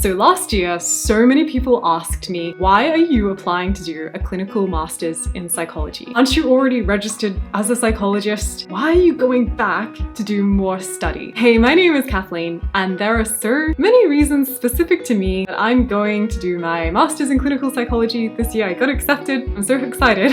So last year, so many people asked me, why are you applying to do a clinical master's in psychology? Aren't you already registered as a psychologist? Why are you going back to do more study? Hey, my name is Kathleen, and there are so many reasons specific to me that I'm going to do my master's in clinical psychology this year. I got accepted. I'm so excited.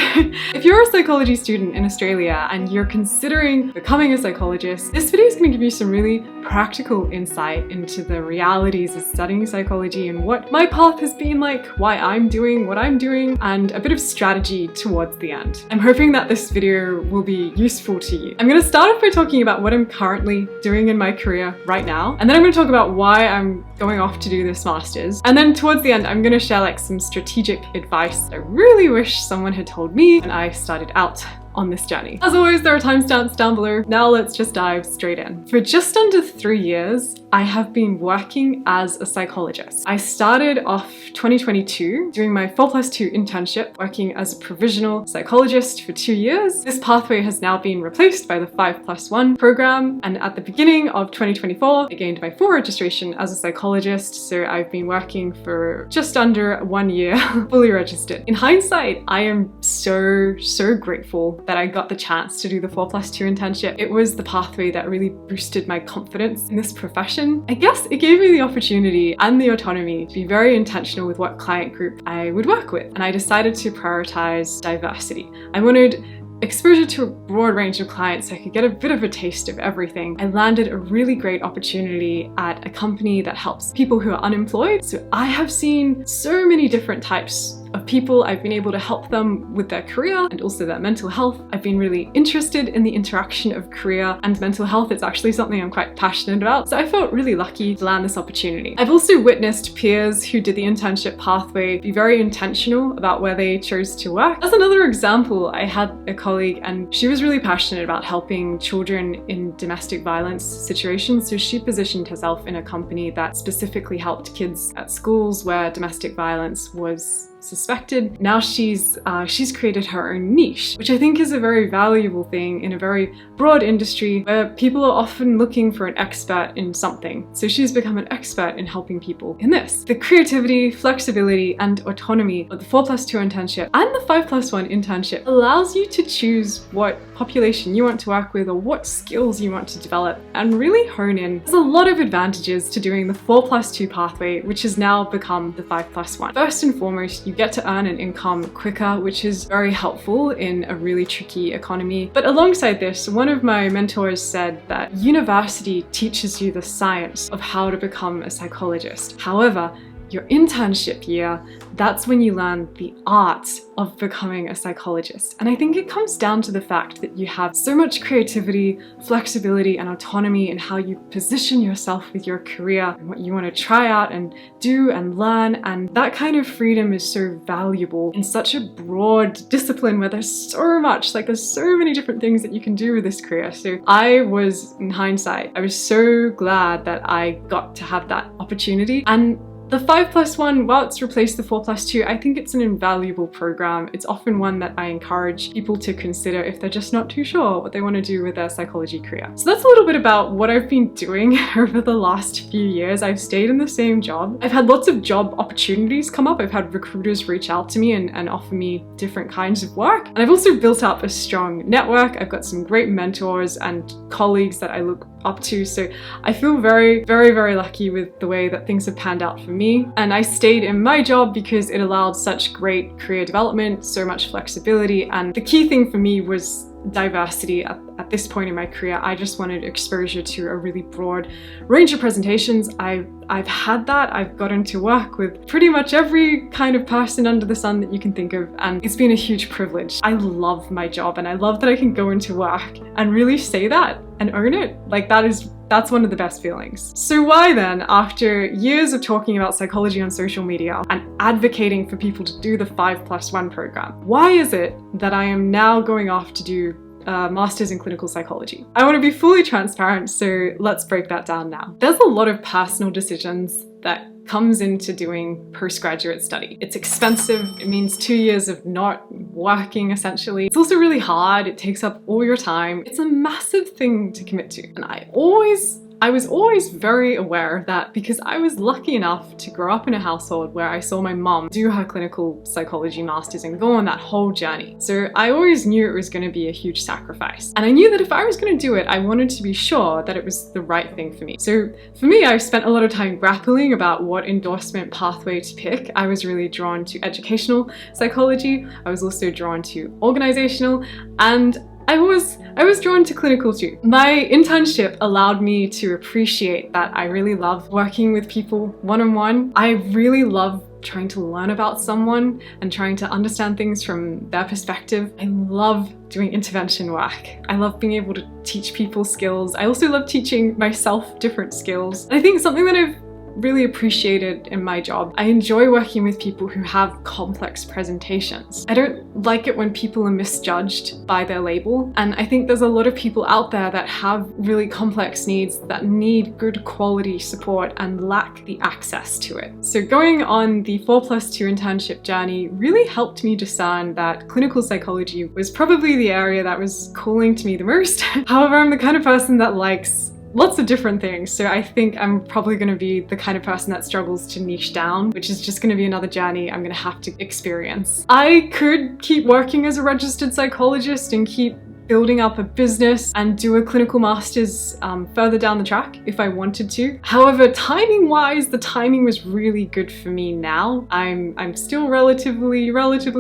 If you're a psychology student in Australia and you're considering becoming a psychologist, this video is going to give you some really practical insight into the realities of studying psychology and what my path has been like, why I'm doing what I'm doing, and a bit of strategy towards the end. I'm hoping that this video will be useful to you. I'm going to start off by talking about what I'm currently doing in my career right now, and then I'm going to talk about why I'm going off to do this master's. And then towards the end, I'm going to share like some strategic advice I really wish someone had told me when I started out on this journey. As always, there are timestamps down below. Now let's just dive straight in. For just under 3 years, I have been working as a psychologist. I started off 2022 doing my 4+2 internship, working as a provisional psychologist for 2 years. This pathway has now been replaced by the 5+1 program, and at the beginning of 2024, I gained my full registration as a psychologist, so I've been working for just under 1 year, fully registered. In hindsight, I am so grateful that I got the chance to do the 4+2 internship. It was the pathway that really boosted my confidence in this profession. I guess it gave me the opportunity and the autonomy to be very intentional with what client group I would work with, and I decided to prioritize diversity. I wanted exposure to a broad range of clients so I could get a bit of a taste of everything. I landed a really great opportunity at a company that helps people who are unemployed. So I have seen so many different types of people. I've been able to help them with their career and also their mental health. I've been really interested in the interaction of career and mental health. It's actually something I'm quite passionate about. So I felt really lucky to land this opportunity. I've also witnessed peers who did the internship pathway be very intentional about where they chose to work. As another example, I had a colleague and she was really passionate about helping children in domestic violence situations. So she positioned herself in a company that specifically helped kids at schools where domestic violence was suspected. Now she's created her own niche, which I think is a very valuable thing in a very broad industry where people are often looking for an expert in something. So she's become an expert in helping people in this. The creativity, flexibility, and autonomy of the 4+2 internship and the 5+1 internship allows you to choose what population you want to work with or what skills you want to develop and really hone in. There's a lot of advantages to doing the 4+2 pathway, which has now become the 5+1. First and foremost, you get to earn an income quicker, which is very helpful in a really tricky economy. But alongside this, one of my mentors said that university teaches you the science of how to become a psychologist. However, your internship year, that's when you learn the art of becoming a psychologist. And I think it comes down to the fact that you have so much creativity, flexibility, and autonomy in how you position yourself with your career and what you want to try out and do and learn. And that kind of freedom is so valuable in such a broad discipline where there's so much, like there's so many different things that you can do with this career. So I was, in hindsight, I was so glad that I got to have that opportunity. And the 5+1, while it's replaced the 4+2, I think it's an invaluable program. It's often one that I encourage people to consider if they're just not too sure what they want to do with their psychology career. So that's a little bit about what I've been doing over the last few years. I've stayed in the same job. I've had lots of job opportunities come up. I've had recruiters reach out to me and offer me different kinds of work. And I've also built up a strong network. I've got some great mentors and colleagues that I look up to. So I feel very lucky with the way that things have panned out for me. And I stayed in my job because it allowed such great career development, so much flexibility. And the key thing for me was diversity at this point in my career. I just wanted exposure to a really broad range of presentations. I've had that. I've gotten to work with pretty much every kind of person under the sun that you can think of, and it's been a huge privilege. I love my job and I love that I can go into work and really say that and own it. Like that's one of the best feelings. So why then, after years of talking about psychology on social media and advocating for people to do the 5+1 program, why is it that I am now going off to do Masters in Clinical Psychology? I want to be fully transparent, so let's break that down now. There's a lot of personal decisions that comes into doing postgraduate study. It's expensive. It means 2 years of not working, essentially. It's also really hard. It takes up all your time. It's a massive thing to commit to. And I always I was always very aware of that because I was lucky enough to grow up in a household where I saw my mom do her clinical psychology masters and go on that whole journey. So I always knew it was going to be a huge sacrifice. And I knew that if I was going to do it, I wanted to be sure that it was the right thing for me. So for me, I spent a lot of time grappling about what endorsement pathway to pick. I was really drawn to educational psychology. I was also drawn to organizational, and I was drawn to clinical too. My internship allowed me to appreciate that I really love working with people one-on-one. I really love trying to learn about someone and trying to understand things from their perspective. I love doing intervention work. I love being able to teach people skills. I also love teaching myself different skills. And I think something that I've really appreciated in my job, I enjoy working with people who have complex presentations. I don't like it when people are misjudged by their label, and I think there's a lot of people out there that have really complex needs that need good quality support and lack the access to it. So going on the 4+2 internship journey really helped me discern that clinical psychology was probably the area that was calling to me the most. However, I'm the kind of person that likes lots of different things, so I think I'm probably going to be the kind of person that struggles to niche down, which is just going to be another journey I'm going to have to experience. I could keep working as a registered psychologist and keep building up a business and do a clinical master's further down the track if I wanted to. However, timing wise, the timing was really good for me now. I'm still relatively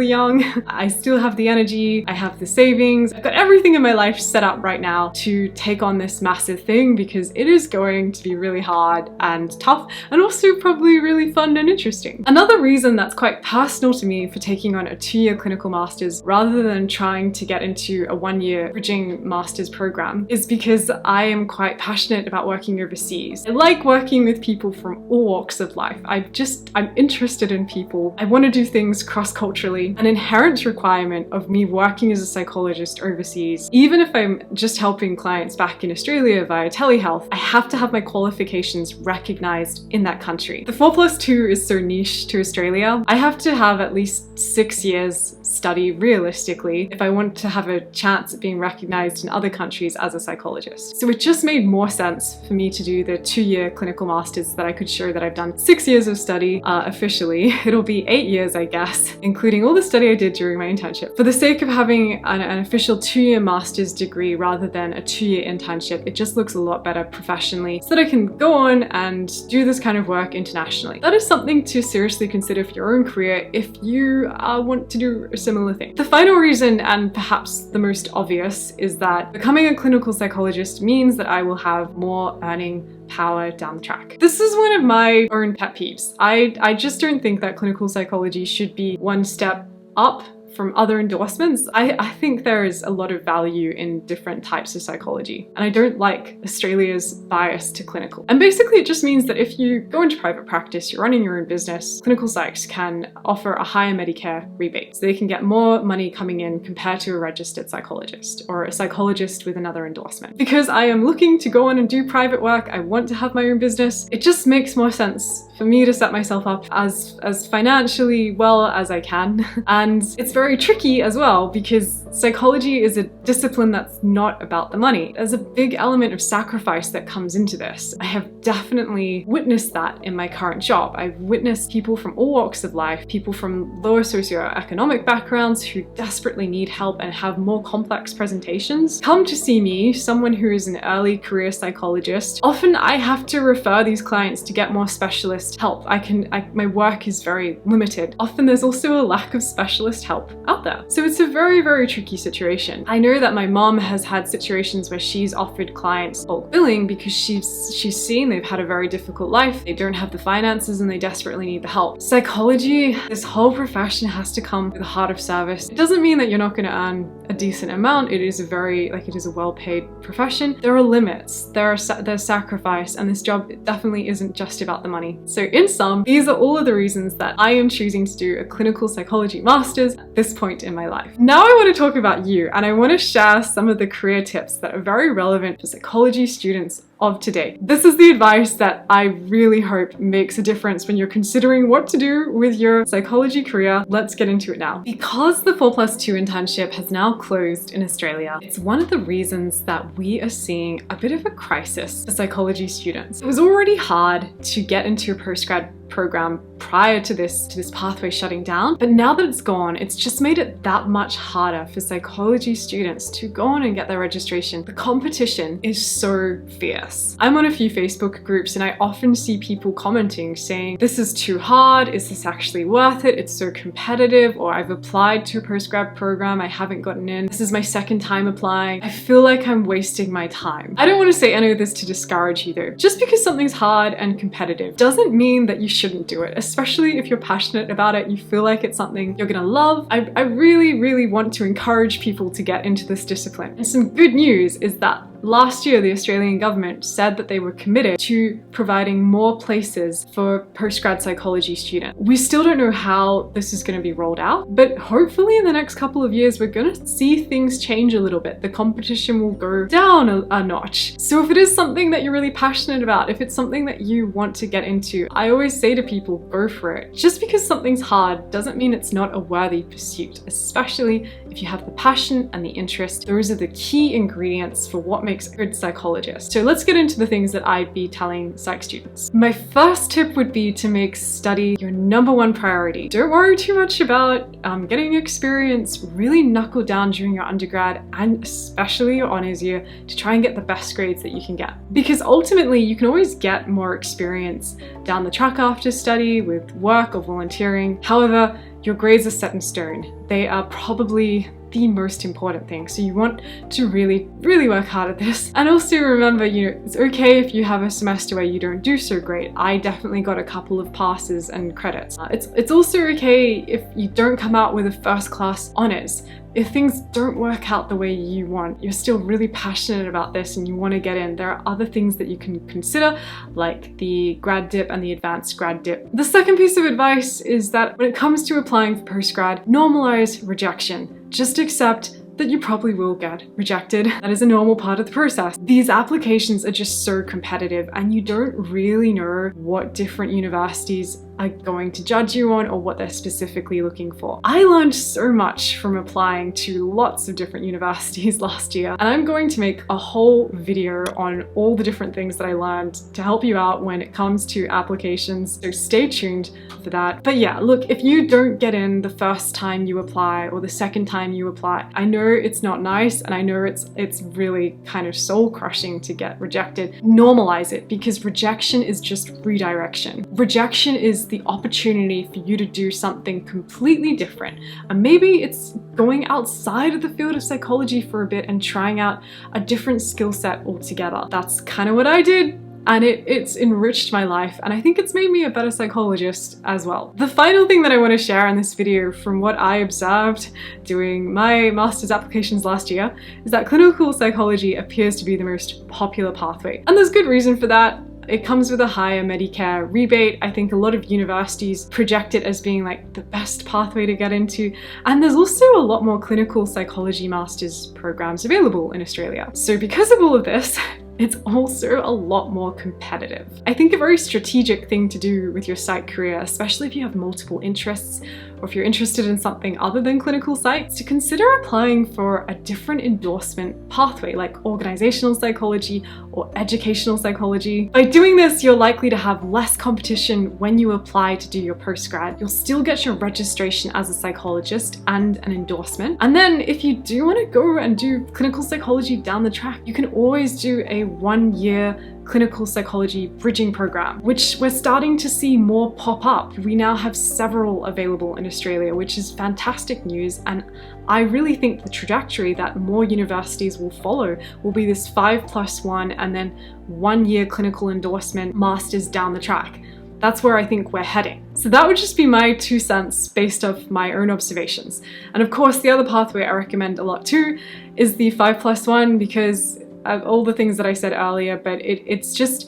young. I still have the energy, I have the savings, I've got everything in my life set up right now to take on this massive thing because it is going to be really hard and tough and also probably really fun and interesting. Another reason that's quite personal to me for taking on a 2-year clinical master's rather than trying to get into a 1-year bridging master's program is because I am quite passionate about working overseas. I like working with people from all walks of life. I'm interested in people. I want to do things cross-culturally. An inherent requirement of me working as a psychologist overseas, even if I'm just helping clients back in Australia via telehealth, I have to have my qualifications recognized in that country. The 4+2 is so niche to Australia. I have to have at least 6 years study realistically if I want to have a chance at being recognized in other countries as a psychologist. So it just made more sense for me to do the 2-year clinical masters so that I could show that I've done 6 years of study officially. It'll be 8 years, I guess, including all the study I did during my internship. For the sake of having an official 2-year master's degree rather than a 2-year internship, it just looks a lot better professionally so that I can go on and do this kind of work internationally. That is something to seriously consider for your own career if you want to do a similar thing. The final reason, and perhaps the most obvious, is that becoming a clinical psychologist means that I will have more earning power down the track. This is one of my own pet peeves. I just don't think that clinical psychology should be one step up from other endorsements. I think there is a lot of value in different types of psychology, and I don't like Australia's bias to clinical. And basically it just means that if you go into private practice, you're running your own business, clinical psychs can offer a higher Medicare rebate. So they can get more money coming in compared to a registered psychologist or a psychologist with another endorsement. Because I am looking to go on and do private work, I want to have my own business, it just makes more sense for me to set myself up as financially well as I can. And it's very tricky as well because psychology is a discipline that's not about the money. There's a big element of sacrifice that comes into this. I have definitely witnessed that in my current job. I've witnessed people from all walks of life, people from lower socioeconomic backgrounds who desperately need help and have more complex presentations come to see me, someone who is an early career psychologist. Often I have to refer these clients to get more specialist help. My work is very limited. Often there's also a lack of specialist help out there. So it's a very, very tricky situation. I know that my mom has had situations where she's offered clients bulk billing because she's seen they've had a very difficult life, they don't have the finances and they desperately need the help. Psychology, this whole profession has to come with a heart of service. It doesn't mean that you're not going to earn a decent amount. It is a well-paid profession. There are limits, there's sacrifice, and this job definitely isn't just about the money. So in sum, these are all of the reasons that I am choosing to do a clinical psychology master's at this point in my life. Now I want to talk about you, and I want to share some of the career tips that are very relevant for psychology students of today. This is the advice that I really hope makes a difference when you're considering what to do with your psychology career. Let's get into it now. Because the 4+2 internship has now closed in Australia, it's one of the reasons that we are seeing a bit of a crisis for psychology students. It was already hard to get into a postgrad program prior to this pathway shutting down, but now that it's gone, it's just made it that much harder for psychology students to go on and get their registration. The competition is so fierce. I'm on a few Facebook groups and I often see people commenting saying, this is too hard, is this actually worth it, it's so competitive, or I've applied to a postgrad program, I haven't gotten in, this is my second time applying, I feel like I'm wasting my time. I don't want to say any of this to discourage you though. Just because something's hard and competitive doesn't mean that you shouldn't do it, especially if you're passionate about it, you feel like it's something you're gonna love. I really want to encourage people to get into this discipline. And some good news is that last year, the Australian government said that they were committed to providing more places for postgrad psychology students. We still don't know how this is going to be rolled out, but hopefully in the next couple of years, we're going to see things change a little bit. The competition will go down a notch. So if it is something that you're really passionate about, if it's something that you want to get into, I always say to people, go for it. Just because something's hard doesn't mean it's not a worthy pursuit, especially if you have the passion and the interest. Those are the key ingredients for what makes a good psychologist. So let's get into the things that I'd be telling psych students. My first tip would be to make study your #1 priority. Don't worry too much about getting experience. Really knuckle down during your undergrad and especially your honors year to try and get the best grades that you can get. Because ultimately you can always get more experience down the track after study with work or volunteering. However, your grades are set in stone. They are probably the most important thing. So you want to really work hard at this. And also remember, it's okay if you have a semester where you don't do so great. I definitely got a couple of passes and credits. It's also okay if you don't come out with a first class honors. If things don't work out the way you want, you're still really passionate about this and you want to get in, there are other things that you can consider, like the grad dip and the advanced grad dip. The second piece of advice is that when it comes to applying for postgrad, normalize rejection. Just accept that you probably will get rejected. That is a normal part of the process. These applications are just so competitive and you don't really know what different universities are going to judge you on or what they're specifically looking for. I learned so much from applying to lots of different universities last year, and I'm going to make a whole video on all the different things that I learned to help you out when it comes to applications, so stay tuned for that. But yeah, look, if you don't get in the first time you apply or the second time you apply, I know it's not nice and I know it's really kind of soul crushing to get rejected. Normalize it, because rejection is just redirection. Rejection is the opportunity for you to do something completely different. And maybe it's going outside of the field of psychology for a bit and trying out a different skill set altogether. That's kind of what I did. And it's enriched my life, and I think it's made me a better psychologist as well. The final thing that I want to share in this video from what I observed doing my master's applications last year is that clinical psychology appears to be the most popular pathway. And there's good reason for that. It comes with a higher Medicare rebate. I think a lot of universities project it as being like the best pathway to get into. And there's also a lot more clinical psychology master's programs available in Australia. So because of all of this, it's also a lot more competitive. I think a very strategic thing to do with your psych career, especially if you have multiple interests or if you're interested in something other than clinical psych, is to consider applying for a different endorsement pathway like organizational psychology or educational psychology. By doing this, you're likely to have less competition when you apply to do your postgrad. You'll still get your registration as a psychologist and an endorsement. And then if you do want to go and do clinical psychology down the track, you can always do a 1-year clinical psychology bridging program, which we're starting to see more pop up. We now have several available in Australia, which is fantastic news. And I really think the trajectory that more universities will follow will be this 5+1 and then 1-year clinical endorsement masters down the track. That's where I think we're heading. So that would just be my 2 cents based off my own observations. And of course, the other pathway I recommend a lot too is the 5+1, because of all the things that I said earlier, but it's just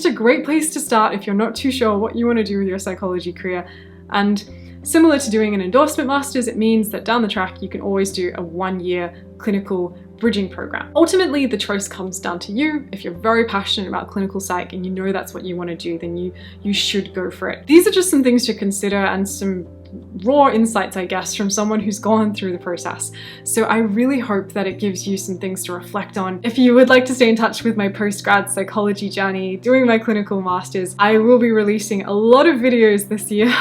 a great place to start if you're not too sure what you want to do with your psychology career. And similar to doing an endorsement master's, it means that down the track you can always do a 1-year clinical bridging program. Ultimately, the choice comes down to you. If you're very passionate about clinical psych and you know that's what you want to do, then you should go for it. These are just some things to consider and some raw insights, I guess, from someone who's gone through the process. So I really hope that it gives you some things to reflect on. If you would like to stay in touch with my post-grad psychology journey, doing my clinical masters, I will be releasing a lot of videos this year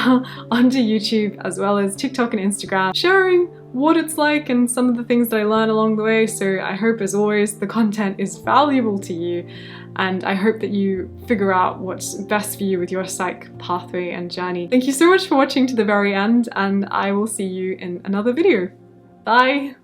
onto YouTube as well as TikTok and Instagram, sharing what it's like and some of the things that I learn along the way. So I hope, as always, the content is valuable to you, and I hope that you figure out what's best for you with your psych pathway and journey. Thank you so much for watching to the very end, and I will see you in another video. Bye!